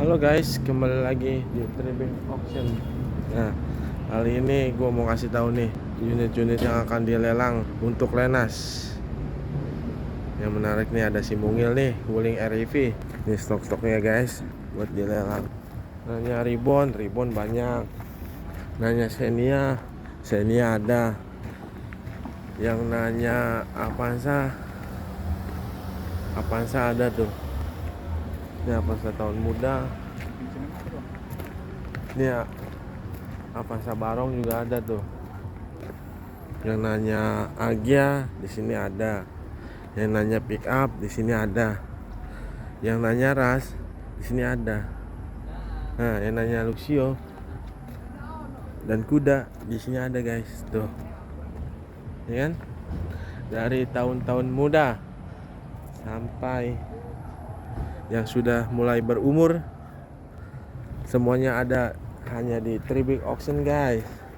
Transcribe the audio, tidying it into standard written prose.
Halo guys, kembali lagi di Tribing Auction. Nah, kali ini gue mau kasih tahu nih unit-unit yang akan dilelang untuk Lenas. Yang menarik nih ada si Mungil nih, Wuling REV. Ini stok-stoknya guys, buat dilelang. Nanya Ribbon banyak. Nanya Xenia ada. Yang nanya Avanza ada tuh. Ini Avanza tahun muda. Ini ya, Avanza Barong juga ada tuh. Yang nanya Agya di sini ada. Yang nanya pick up di sini ada. Yang nanya Ras di sini ada. Nah, yang nanya Luxio dan kuda di sini ada guys tuh. Ya kan? Dari tahun-tahun muda sampai yang sudah mulai berumur, semuanya ada hanya di Tribing Auction guys.